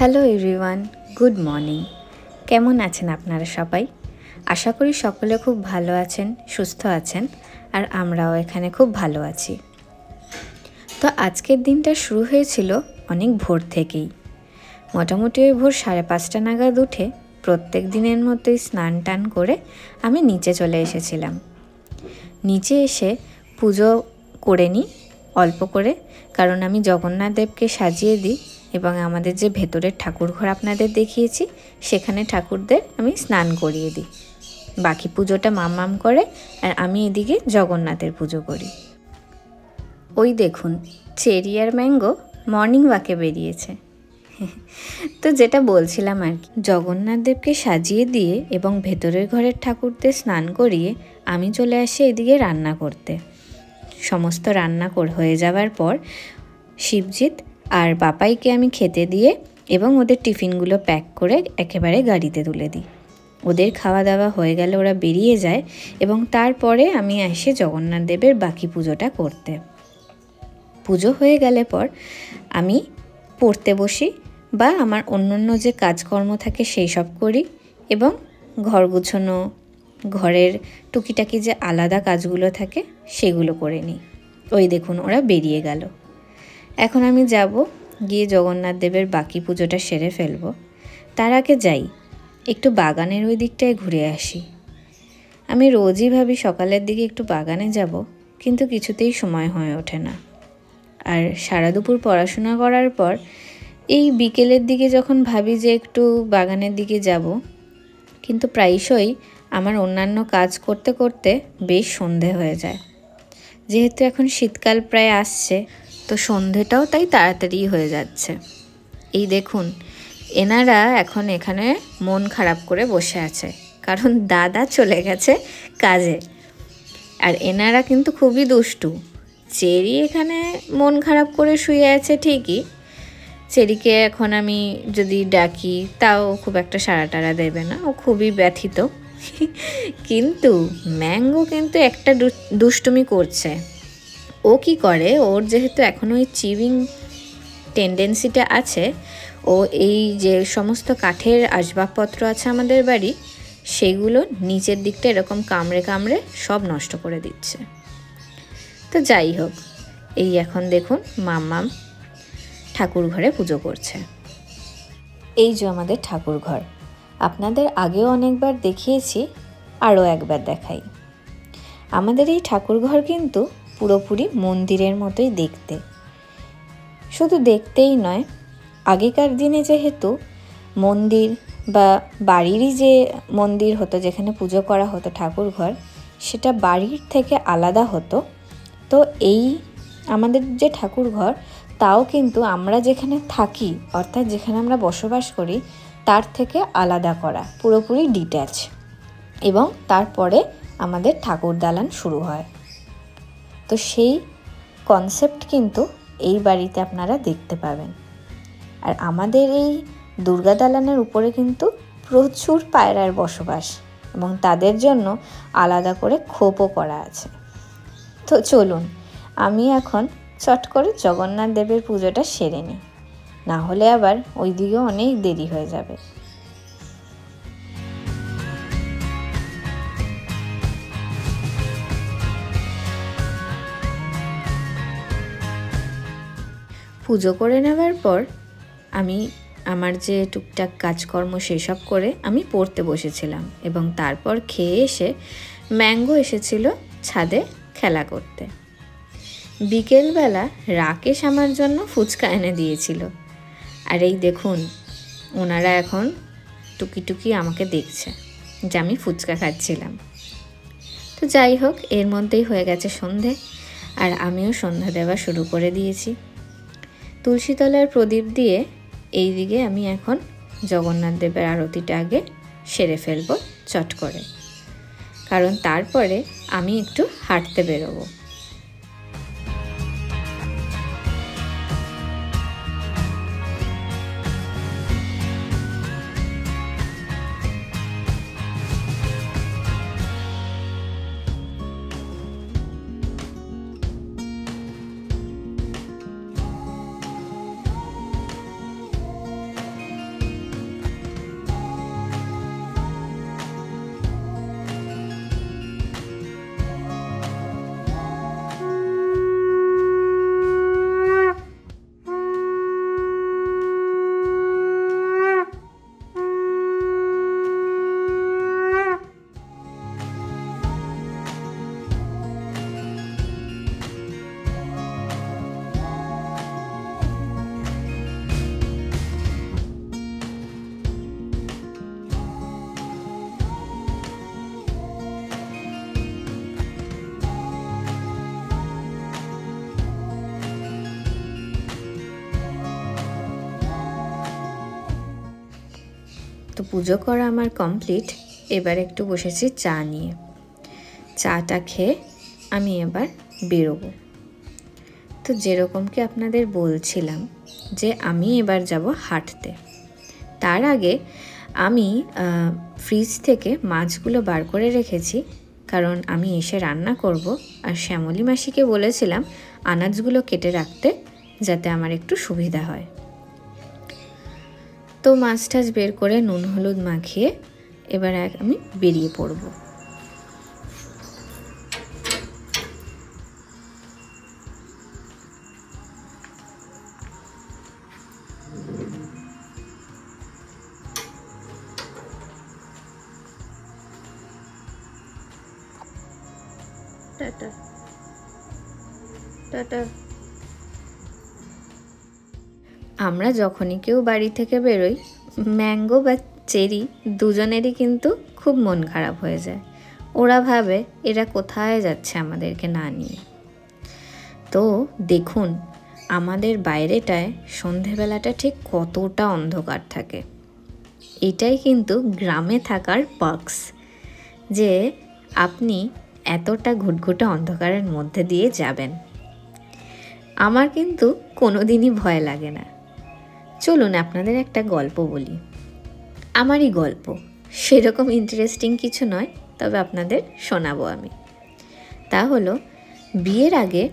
Hello everyone, good morning. কেমন আছেন আপনারা সবাই? আশা করি সকলে খুব ভালো আছেন, সুস্থ আছেন, আর আমরাও এখানে খুব ভালো আছি। তো আজকের দিনটা শুরু হয়েছিল অনেক ভোর থেকেই। মোটামুটি ওই ভোর 5:30 নাগাদ উঠে প্রত্যেক দিনের মতোই স্নান টান করে আমি নিচে চলে এসেছিলাম। নিচে এসে পুজো করে নিই অল্প করে, কারণ আমি জগন্নাথ দেবকে সাজিয়ে দিই এবং আমাদের যে ভেতরের ঠাকুর ঘর আপনাদের দেখিয়েছি সেখানে ঠাকুরদের আমি স্নান করিয়ে দিই। বাকি পুজোটা মাম্মাম করে আর আমি এদিকে জগন্নাথের পুজো করি। ওই দেখুন, চেরি আর ম্যাঙ্গো মর্নিং ওয়াকে বেরিয়েছে। তো যেটা বলছিলাম আর কি, জগন্নাথ দেবকে সাজিয়ে দিয়ে এবং ভেতরের ঘরের ঠাকুরদের স্নান করিয়ে আমি চলে আসি এদিকে রান্না করতে। সমস্ত রান্না হয়ে যাওয়ার পর শিবজিৎ আর বাপাইকে আমি খেতে দিয়ে এবং ওদের টিফিনগুলো প্যাক করে একেবারে গাড়িতে তুলে দিই। ওদের খাওয়া দাওয়া হয়ে গেলে ওরা বেরিয়ে যায় এবং তারপরে আমি আসি জগন্নাথ দেবের বাকি পুজোটা করতে। পুজো হয়ে গেলে পর আমি পড়তে বসি বা আমার অন্যান্য যে কাজকর্ম থাকে সেই সব করি এবং ঘর গুছানো, ঘরের টুকিটাকি যে আলাদা কাজগুলো থাকে সেগুলো করে নিই। ওই দেখুন ওরা বেরিয়ে গেল। এখন আমি যাব, গিয়ে জগন্নাথ দেবের বাকি পুজোটা সেরে ফেলবো। তার আগে যাই একটু বাগানের ওই দিকটায় ঘুরে আসি। আমি রোজই ভাবি সকালের দিকে একটু বাগানে যাব, কিন্তু কিছুতেই সময় হয়ে ওঠে না। আর সারা দুপুর পড়াশোনা করার পর এই বিকেলের দিকে যখন ভাবি যে একটু বাগানের দিকে যাব, কিন্তু প্রায়শই আমার অন্যান্য কাজ করতে করতে বেশ সন্ধে হয়ে যায়। যেহেতু এখন শীতকাল প্রায় আসছে, তো সন্ধেটাও তাই তাড়াতাড়ি হয়ে যাচ্ছে। এই দেখুন, এনারা এখন এখানে মন খারাপ করে বসে আছে, কারণ দাদা চলে গেছে কাজে। আর এনারা কিন্তু খুবই দুষ্টু। চেরি এখানে মন খারাপ করে শুয়ে আছে ঠিকই, চেরিকে এখন আমি যদি ডাকি তাও খুব একটা সাড়া টাড়া দেবে না, ও খুবই ব্যথিত। কিন্তু ম্যাঙ্গো কিন্তু একটা দুষ্টুমি করছে। ও কি করে, ওর যেহেতু এখন ওই চিউইং টেন্ডেন্সিটা আছে, ও এই যে সমস্ত কাঠের আসবাবপত্র আছে আমাদের বাড়ি, সেগুলো নিচের দিকটা এরকম কামড়ে কামড়ে সব নষ্ট করে দিচ্ছে। তো যাই হোক, এই এখন দেখুন মাম্মাম ঠাকুর ঘরে পুজো করছে। এই যে আমাদের ঠাকুর ঘর, আপনাদের আগেও অনেকবার দেখিয়েছি, আরও একবার দেখাই। আমাদের এই ঠাকুর ঘর কিন্তু পুরোপুরি মন্দিরের মতোই দেখতে। শুধু দেখতেই নয়, আগেকার দিনে যেহেতু মন্দির বা বাড়িরই যে মন্দির হতো যেখানে পুজো করা হতো ঠাকুর ঘর, সেটা বাড়ির থেকে আলাদা হতো। তো এই আমাদের যে ঠাকুর ঘর, তাও কিন্তু আমরা যেখানে থাকি অর্থাৎ যেখানে আমরা বসবাস করি তার থেকে আলাদা করা, পুরোপুরি ডিট্যাচ। এবং তারপরে আমাদের ঠাকুর দালান শুরু হয়। তো সেই কনসেপ্ট কিন্তু এই বাড়িতে আপনারা দেখতে পাবেন। আর আমাদের এই দুর্গা দালানের উপরে কিন্তু প্রচুর পায়রার বসবাস এবং তাদের জন্য আলাদা করে খোপও করা আছে। তো চলুন আমি এখন চট করে জগন্নাথ দেবের পুজোটা সেরে নিই, না হলে আবার ওই দিকেও অনেক দেরি হয়ে যাবে। পুজো করে নেওয়ার পর আমি আমার যে টুকটাক কাজকর্ম সেসব করে আমি পড়তে বসেছিলাম এবং তারপর খেয়ে এসে ম্যাঙ্গো এসেছিল ছাদে খেলা করতে। বিকেলবেলা রাকেশ আমার জন্য ফুচকা এনে দিয়েছিল। আর এই দেখুন, ওনারা এখন টুকি টুকি আমাকে দেখছে যে আমি ফুচকা খাচ্ছিলাম। তো যাই হোক, এর মধ্যেই হয়ে গেছে সন্ধে আর আমিও সন্ধ্যা দেওয়া শুরু করে দিয়েছি। তুলসীতলার প্রদীপ দিয়ে এই দিকে আমি এখন জগন্নাথ দেবের আরতিটা আগে সেরে ফেলবো চট করে, কারণ তারপরে আমি একটু হাঁটতে বেরোবো। তো পুজো করা আমার কমপ্লিট। এবার একটু বসেছি চা নিয়ে। চাটা খেয়ে আমি এবার বেরোবো। তো যেরকম কি আপনাদের বলছিলাম যে আমি এবার যাব হাঁটতে। তার আগে আমি ফ্রিজ থেকে মাছগুলো বার করে রেখেছি, কারণ আমি এসে রান্না করব। আর শ্যামলী মাসিকে বলেছিলাম আনাজগুলো কেটে রাখতে, যাতে আমার একটু সুবিধা হয়। তো মাছ টাছ বের করে নুন হলুদ মাখিয়ে এবার আমি বেরিয়ে পড়ব। Tata tata. আমরা যখনই কেউ বাড়ি থেকে বেরোই, ম্যাঙ্গো বা চেরি দুজনেরই কিন্তু খুব মন খারাপ হয়ে যায়। ওরা ভাবে এরা কোথায় যাচ্ছে আমাদেরকে না নিয়ে। তো দেখুন আমাদের বাইরেটায় সন্ধেবেলাটা ঠিক কতটা অন্ধকার থাকে। এটাই কিন্তু গ্রামে থাকার পার্কস, যে আপনি এতটা ঘুটঘুটে অন্ধকারের মধ্যে দিয়ে যাবেন। আমার কিন্তু কোনোদিনই ভয় লাগে না। চলুন আপনাদের একটা গল্প বলি। আমারই গল্প, সেরকম ইন্টারেস্টিং কিছু নয়, তবে আপনাদের শোনাবো আমি। তা হলো, বিয়ের আগে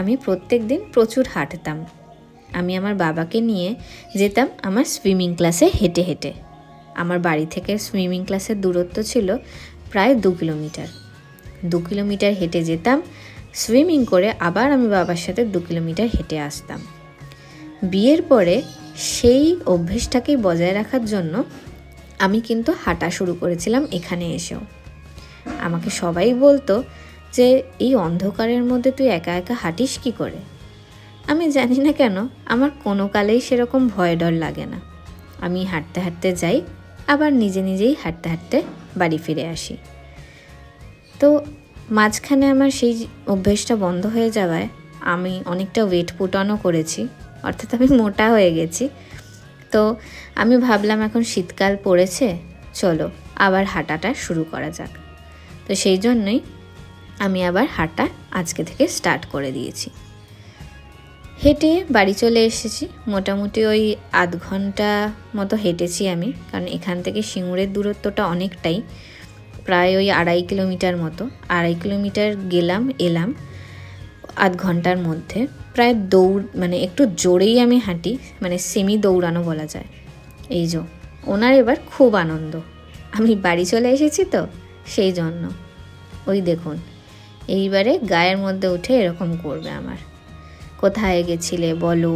আমি প্রত্যেক দিন প্রচুর হাঁটতাম। আমি আমার বাবাকে নিয়ে যেতাম আমার সুইমিং ক্লাসে হেঁটে হেঁটে। আমার বাড়ি থেকে সুইমিং ক্লাসের দূরত্ব ছিল প্রায় 2 কিলোমিটার। 2 কিলোমিটার হেঁটে যেতাম, সুইমিং করে আবার আমি বাবার সাথে 2 কিলোমিটার হেঁটে আসতাম। বিয়ের পরে সেই অভ্যেসটাকেই বজায় রাখার জন্য আমি কিন্তু হাঁটা শুরু করেছিলাম এখানে এসেও। আমাকে সবাই বলতো যে এই অন্ধকারের মধ্যে তুই একা একা হাঁটিস কী করে। আমি জানি না কেন আমার কোনো কালেই সেরকম ভয় ডর লাগে না। আমি হাঁটতে হাঁটতে যাই, আবার নিজে নিজেই হাঁটতে হাঁটতে বাড়ি ফিরে আসি। তো মাঝখানে আমার সেই অভ্যেসটা বন্ধ হয়ে যাওয়ায় আমি অনেকটা ওয়েট পুট অনও করেছি, অর্থাৎ আমি মোটা হয়ে গেছি। তো আমি ভাবলাম এখন শীতকাল পড়েছে, চলো আবার হাঁটাটা শুরু করা যাক। তো সেই জন্যই আমি আবার হাঁটা আজকে থেকে স্টার্ট করে দিয়েছি। হেঁটে বাড়ি চলে এসেছি। মোটামুটি ওই আধ ঘন্টা মতো হেঁটেছি আমি, কারণ এখান থেকে সিঙ্গুরের দূরত্বটা অনেকটাই, প্রায় ওই 2.5 কিলোমিটার মতো। 2.5 কিলোমিটার গেলাম এলাম আধ ঘন্টার মধ্যে। প্রায় দৌড় মানে একটু জোরেই আমি হাঁটি, মানে সেমি দৌড়ানো বলা যায়। এই যে ওনার এবার খুব আনন্দ, আমি বাড়ি চলে এসেছি তো সেই জন্য। ওই দেখুন এইবারে গায়ের মধ্যে উঠে এরকম করবে আমার, কোথায় গেছিলে বলো,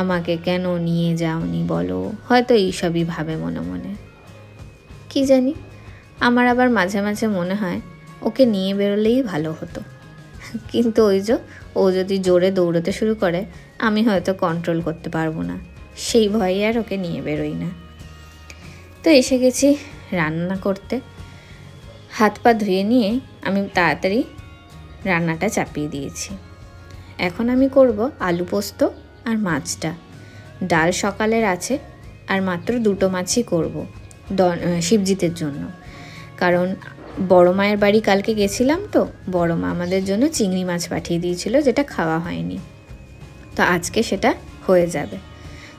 আমাকে কেন নিয়ে যাওনি বলো, হয়তো এইসবই ভাবে মনে মনে। কি জানি, আমার আবার মাঝে মাঝে মনে হয় ওকে নিয়ে বেরোলেই ভালো হতো। কিন্তু ওই যে ও যদি জোরে দৌড়তে শুরু করে আমি হয়তো কন্ট্রোল করতে পারবো না, সেই ভয়ে আর ওকে নিয়ে বেরোই না। তো এসে গেছি রান্না করতে। হাত পা ধুয়ে নিয়ে আমি তাড়াতাড়ি রান্নাটা চাপিয়ে দিয়েছি। এখন আমি করব আলু পোস্ত আর মাছটা। ডাল সকালের আছে, আর মাত্র 2টো মাছই করব শিবজিতের জন্য। কারণ বড় মায়ের বাড়ি কালকে গেছিলাম, তো বড় মা আমাদের জন্য চিংড়ি মাছ পাঠিয়ে দিয়েছিল, যেটা খাওয়া হয়নি। তো আজকে সেটা হয়ে যাবে।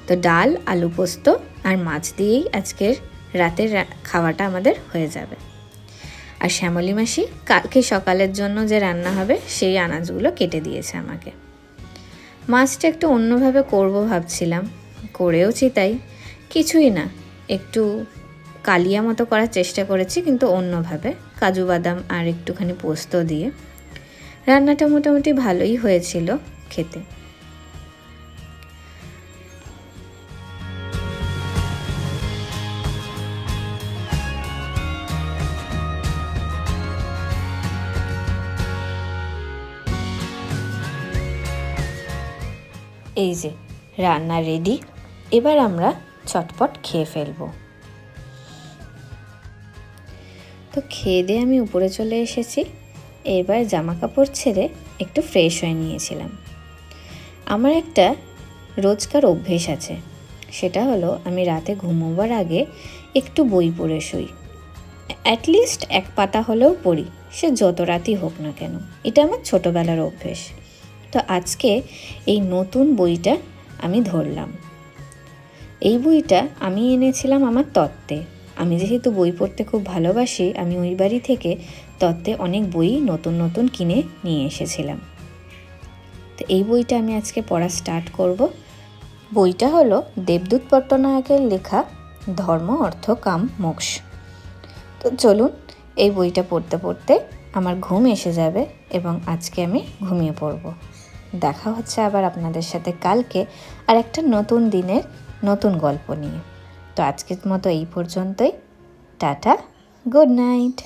তো ডাল আলু পোস্ত আর মাছ দিয়েই আজকের রাতের খাওয়াটা আমাদের হয়ে যাবে। আর শ্যামলী মাসি কালকে সকালের জন্য যে রান্না হবে সেই আনাজগুলো কেটে দিয়েছে আমাকে। মাছটা একটু অন্যভাবে করব ভাবছিলাম, করেওছি তাই। কিছুই না, একটু কালিয়া মতো করার চেষ্টা করেছি, কিন্তু অন্যভাবে কাজু বাদাম আর একটুখানি পোস্ত দিয়ে। রান্নাটা মোটামুটি ভালোই হয়েছিল খেতে। এই যে রান্না রেডি, এবার আমরা চটপট খেয়ে ফেলবো। তো খেয়ে দিয়ে আমি উপরে চলে এসেছি। এবার জামা কাপড় ছেড়ে একটু ফ্রেশ হয়ে নিয়েছিলাম। আমার একটা রোজকার অভ্যেস আছে, সেটা হলো আমি রাতে ঘুমোবার আগে একটু বই পড়ে শুই। অ্যাটলিস্ট এক পাতা হলেও পড়ি, সে যত রাতই হোক না কেন। এটা আমার ছোটোবেলার অভ্যেস। তো আজকে এই নতুন বইটা আমি ধরলাম। এই বইটা আমি এনেছিলাম আমার তত্ত্বে। আমি যেহেতু বই পড়তে খুব ভালোবাসি, আমি ওই বাড়ি থেকে তত্ত্বে অনেক বই নতুন নতুন কিনে নিয়ে এসেছিলাম। তো এই বইটা আমি আজকে পড়া স্টার্ট করব। বইটা হলো দেবদূত পট্টনায়কের লেখা ধর্ম অর্থ কাম মোক্ষ। তো চলুন, এই বইটা পড়তে পড়তে আমার ঘুম এসে যাবে এবং আজকে আমি ঘুমিয়ে পড়ব। দেখা হচ্ছে আবার আপনাদের সাথে কালকে আর একটা নতুন দিনের নতুন গল্প নিয়ে। তো আজকের মতো এই পর্যন্তই। Tata, good night.